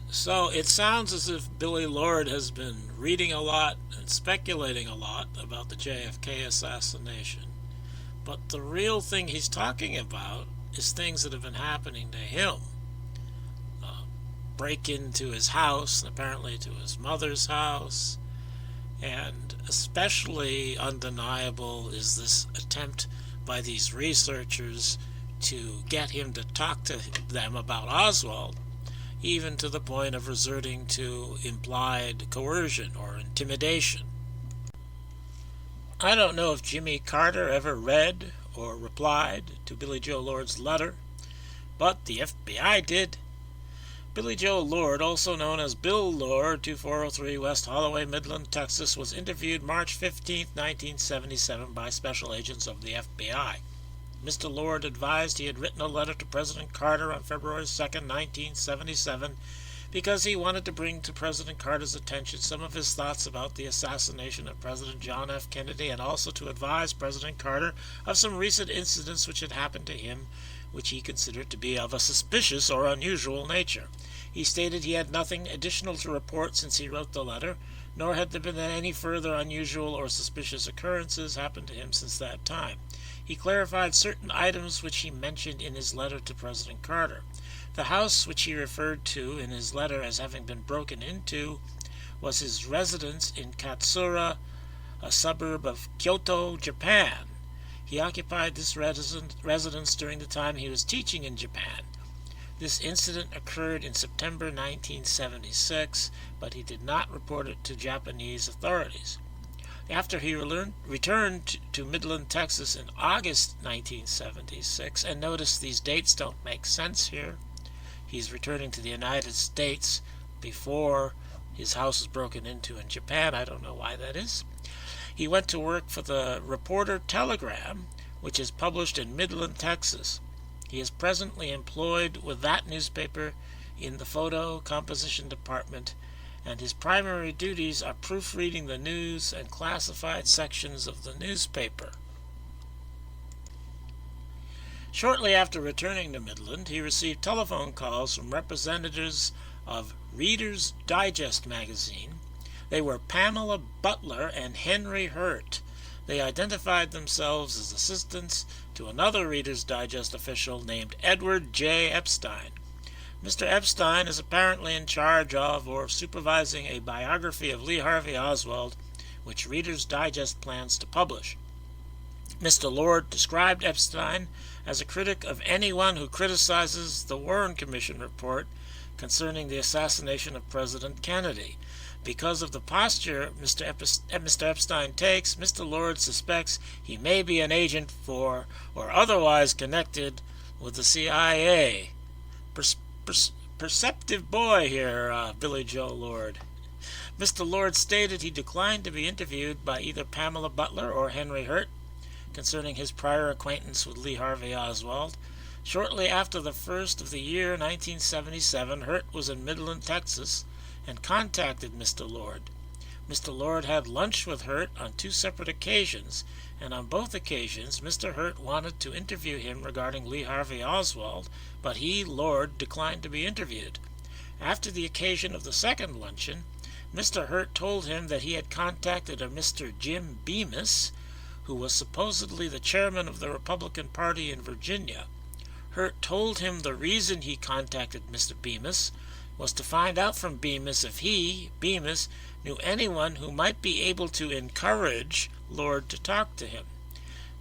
So it sounds as if Billy Lord has been reading a lot and speculating a lot about the JFK assassination. But the real thing he's talking about is things that have been happening to him. Break into his house, and apparently to his mother's house, and especially undeniable is this attempt by these researchers to get him to talk to them about Oswald, even to the point of resorting to implied coercion or intimidation. I don't know if Jimmy Carter ever read or replied to Billy Joe Lord's letter, but the FBI did. Billy Joe Lord, also known as Bill Lord, 2403 West Holloway, Midland, Texas, was interviewed March 15, 1977 by special agents of the FBI. Mr. Lord advised he had written a letter to President Carter on February 2, 1977, because he wanted to bring to President Carter's attention some of his thoughts about the assassination of President John F. Kennedy, and also to advise President Carter of some recent incidents which had happened to him, which he considered to be of a suspicious or unusual nature. He stated he had nothing additional to report since he wrote the letter, nor had there been any further unusual or suspicious occurrences happened to him since that time. He clarified certain items which he mentioned in his letter to President Carter. The house which he referred to in his letter as having been broken into was his residence in Katsura, a suburb of Kyoto, Japan. He occupied this residence during the time he was teaching in Japan. This incident occurred in September 1976, but he did not report it to Japanese authorities. After he returned to Midland, Texas in August 1976, and notice these dates don't make sense here. He's returning to the United States before his house was broken into in Japan. I don't know why that is. He went to work for the Reporter-Telegram, which is published in Midland, Texas. He is presently employed with that newspaper in the photo composition department, and his primary duties are proofreading the news and classified sections of the newspaper. Shortly after returning to Midland, he received telephone calls from representatives of Reader's Digest magazine. They were Pamela Butler and Henry Hurt. They identified themselves as assistants to another Reader's Digest official named Edward J. Epstein. Mr. Epstein is apparently in charge of or supervising a biography of Lee Harvey Oswald, which Reader's Digest plans to publish. Mr. Lord described Epstein as a critic of anyone who criticizes the Warren Commission report concerning the assassination of President Kennedy. Because of the posture Mr. Epstein takes, Mr. Lord suspects he may be an agent for or otherwise connected with the CIA. Perceptive boy here, Billy Joe Lord. Mr. Lord stated he declined to be interviewed by either Pamela Butler or Henry Hurt concerning his prior acquaintance with Lee Harvey Oswald. Shortly after the first of the year 1977, Hurt was in Midland, Texas, and contacted Mr. Lord. Mr. Lord had lunch with Hurt on two separate occasions, and on both occasions Mr. Hurt wanted to interview him regarding Lee Harvey Oswald, but he, Lord, declined to be interviewed. After the occasion of the second luncheon, Mr. Hurt told him that he had contacted a Mr. Jim Bemis, who was supposedly the chairman of the Republican Party in Virginia. Hurt told him the reason he contacted Mr. Bemis was to find out from Bemis if he, Bemis, knew anyone who might be able to encourage Lord to talk to him.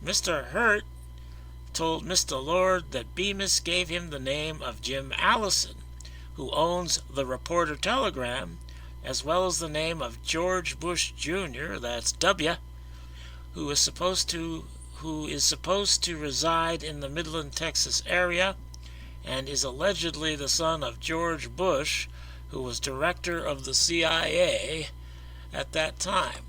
Mr. Hurt told Mr. Lord that Bemis gave him the name of Jim Allison, who owns the Reporter-Telegram, as well as the name of George Bush Jr., that's W., who is supposed to reside in the Midland, Texas area, and is allegedly the son of George Bush, who was director of the CIA at that time.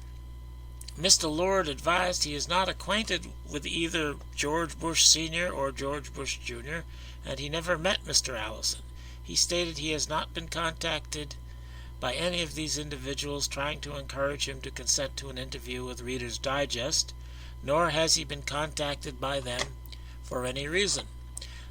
Mr. Lord advised he is not acquainted with either George Bush Sr. or George Bush Jr., and he never met Mr. Allison. He stated he has not been contacted by any of these individuals trying to encourage him to consent to an interview with Reader's Digest, nor has he been contacted by them for any reason.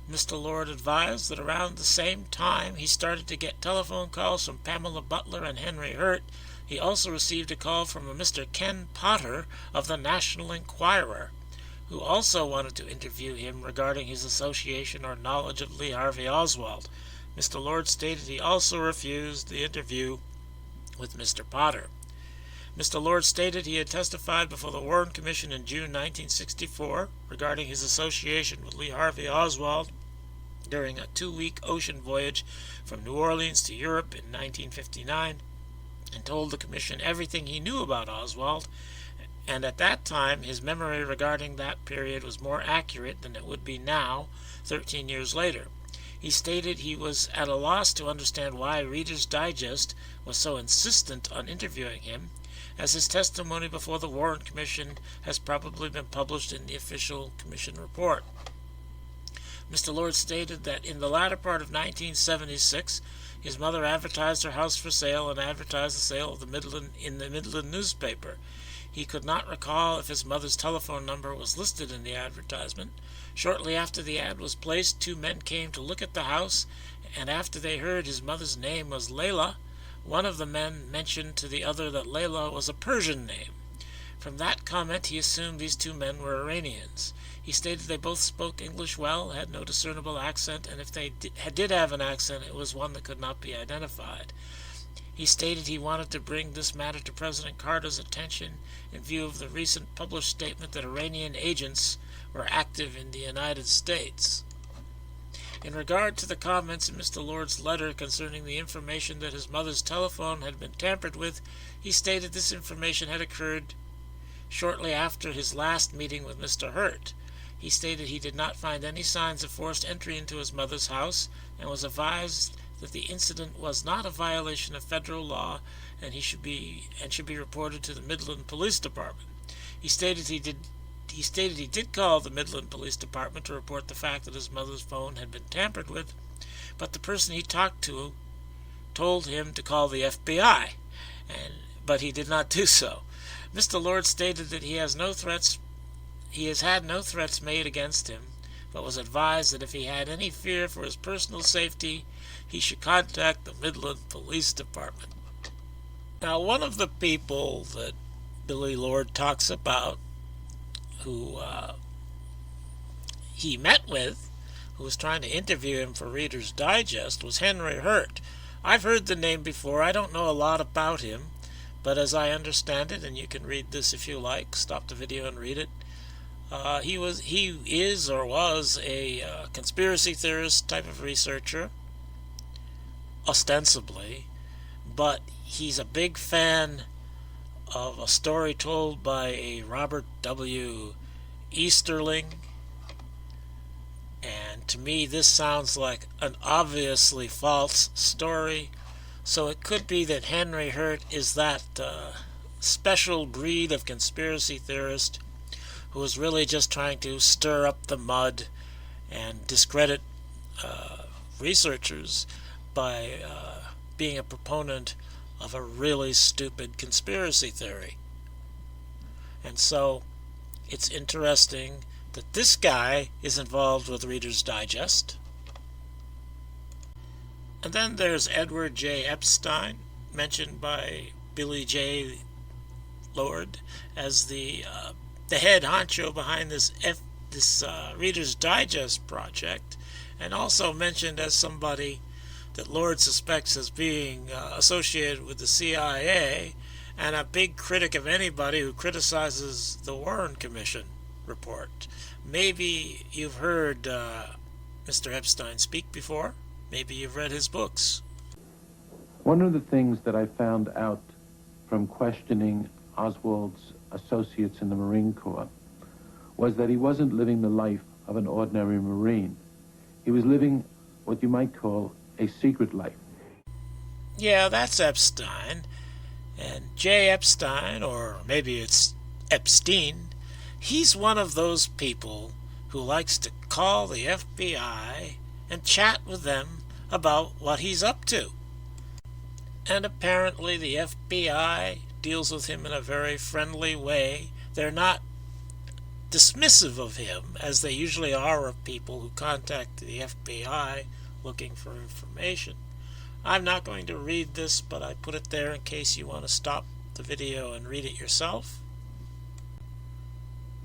Mr. Lord advised that around the same time he started to get telephone calls from Pamela Butler and Henry Hurt. He also received a call from a Mr. Ken Potter of the National Enquirer, who also wanted to interview him regarding his association or knowledge of Lee Harvey Oswald. Mr. Lord stated he also refused the interview with Mr. Potter. Mr. Lord stated he had testified before the Warren Commission in June 1964 regarding his association with Lee Harvey Oswald during a 2-week ocean voyage from New Orleans to Europe in 1959, and told the Commission everything he knew about Oswald, and at that time his memory regarding that period was more accurate than it would be now, 13 years later. He stated he was at a loss to understand why Reader's Digest was so insistent on interviewing him, as his testimony before the Warren Commission has probably been published in the official Commission report. Mr. Lord stated that in the latter part of 1976, his mother advertised her house for sale and advertised the sale of the Midland newspaper. He could not recall if his mother's telephone number was listed in the advertisement. Shortly after the ad was placed, 2 men came to look at the house, and after they heard his mother's name was Layla, one of the men mentioned to the other that Layla was a Persian name. From that comment, he assumed these 2 men were Iranians. He stated they both spoke English well, had no discernible accent, and if they did have an accent, it was one that could not be identified. He stated he wanted to bring this matter to President Carter's attention in view of the recent published statement that Iranian agents were active in the United States. In regard to the comments in Mr. Lord's letter concerning the information that his mother's telephone had been tampered with, he stated this information had occurred shortly after his last meeting with Mr. Hurt. He stated he did not find any signs of forced entry into his mother's house and was advised that the incident was not a violation of federal law and should be reported to the Midland Police Department. He stated he did call the Midland Police Department to report the fact that his mother's phone had been tampered with, but the person he talked to told him to call the FBI, but he did not do so. Mr. Lord stated that he has had no threats made against him, but was advised that if he had any fear for his personal safety, he should contact the Midland Police Department. Now, one of the people that Billy Lord talks about who he met with, who was trying to interview him for Reader's Digest, was Henry Hurt. I've heard the name before. I don't know a lot about him, but as I understand it, and you can read this if you like, stop the video and read it, he is or was a conspiracy theorist type of researcher, ostensibly, but he's a big fan of a story told by a Robert W. Easterling, and to me this sounds like an obviously false story, so it could be that Henry Hurt is that special breed of conspiracy theorist who is really just trying to stir up the mud and discredit researchers by being a proponent of a really stupid conspiracy theory. And so it's interesting that this guy is involved with Reader's Digest. And then there's Edward J. Epstein, mentioned by Billy J. Lord as the head honcho behind this Reader's Digest project, and also mentioned as somebody that Lord suspects as being associated with the CIA, and a big critic of anybody who criticizes the Warren Commission report. Maybe you've heard Mr. Epstein speak before. Maybe you've read his books. One of the things that I found out from questioning Oswald's associates in the Marine Corps was that he wasn't living the life of an ordinary Marine. He was living what you might call a secret life. Yeah, that's Epstein. And J. Epstein, or maybe it's Epstein, he's one of those people who likes to call the FBI and chat with them about what he's up to. And apparently the FBI deals with him in a very friendly way. They're not dismissive of him, as they usually are of people who contact the FBI looking for information. I'm not going to read this, but I put it there in case you want to stop the video and read it yourself.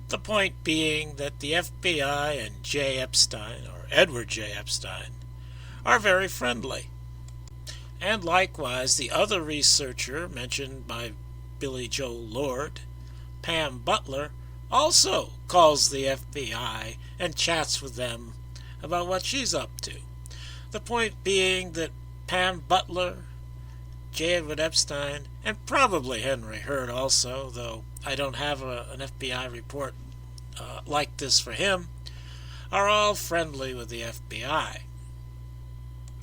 The point being that the FBI and J. Epstein, or Edward J. Epstein, are very friendly. And likewise, the other researcher mentioned by Billy Joe Lord, Pam Butler, also calls the FBI and chats with them about what she's up to. The point being that Pam Butler, J. Edward Epstein, and probably Henry Hurd also, though I don't have an FBI report like this for him, are all friendly with the FBI.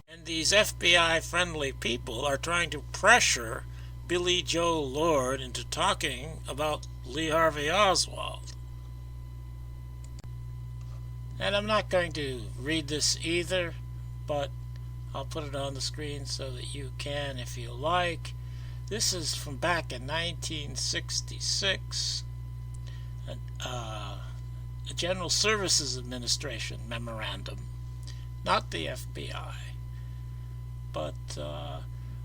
And these FBI-friendly people are trying to pressure Billy Joe Lord into talking about Lee Harvey Oswald. And I'm not going to read this either, but I'll put it on the screen so that you can if you like. This is from back in 1966, a General Services Administration memorandum, not the FBI. But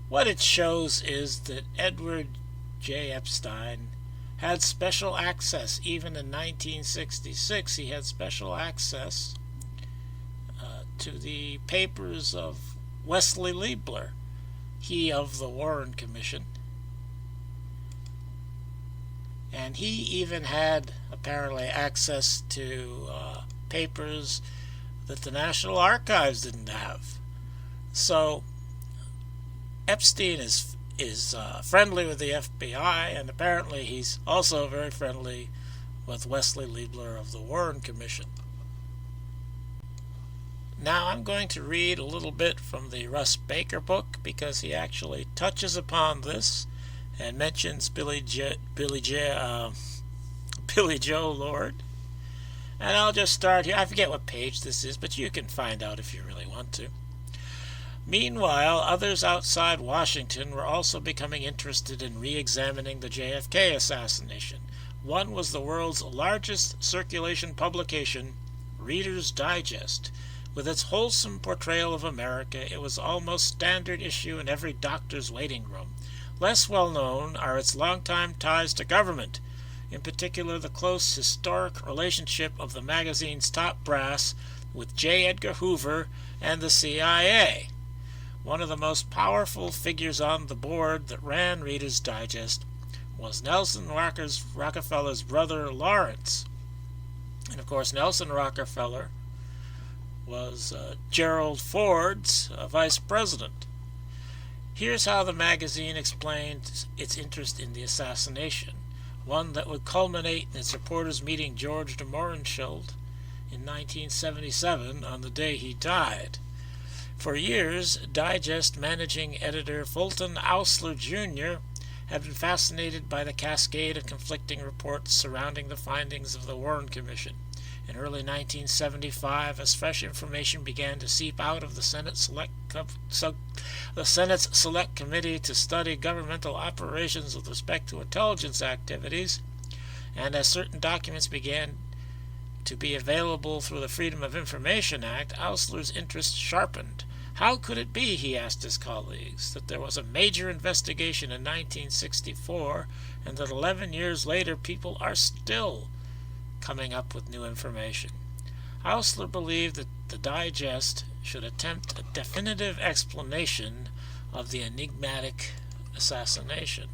what it shows is that Edward J. Epstein had special access. Even in 1966, he had special access to the papers of Wesley Liebler, he of the Warren Commission. And he even had apparently access to papers that the National Archives didn't have. So Epstein is friendly with the FBI, and apparently he's also very friendly with Wesley Liebler of the Warren Commission. Now I'm going to read a little bit from the Russ Baker book, because he actually touches upon this and mentions Billy Joe Lord. And I'll just start here. I forget what page this is, but you can find out if you really want to. Meanwhile, others outside Washington were also becoming interested in re-examining the JFK assassination. One was the world's largest circulation publication, Reader's Digest. With its wholesome portrayal of America, it was almost standard issue in every doctor's waiting room. Less well known are its longtime ties to government, in particular the close historic relationship of the magazine's top brass with J. Edgar Hoover and the CIA. One of the most powerful figures on the board that ran Reader's Digest was Nelson Rockefeller's brother Lawrence. And of course, Nelson Rockefeller was Gerald Ford's vice president. Here's how the magazine explained its interest in the assassination, one that would culminate in its reporters meeting George de Mohrenschildt in 1977 on the day he died. For years, Digest managing editor Fulton Oursler Jr. had been fascinated by the cascade of conflicting reports surrounding the findings of the Warren Commission. In early 1975, as fresh information began to seep out of the Senate's Select Committee to study governmental operations with respect to intelligence activities, and as certain documents began to be available through the Freedom of Information Act, Oursler's interest sharpened. How could it be, he asked his colleagues, that there was a major investigation in 1964 and that 11 years later people are still coming up with new information? Oursler believed that the Digest should attempt a definitive explanation of the enigmatic assassination.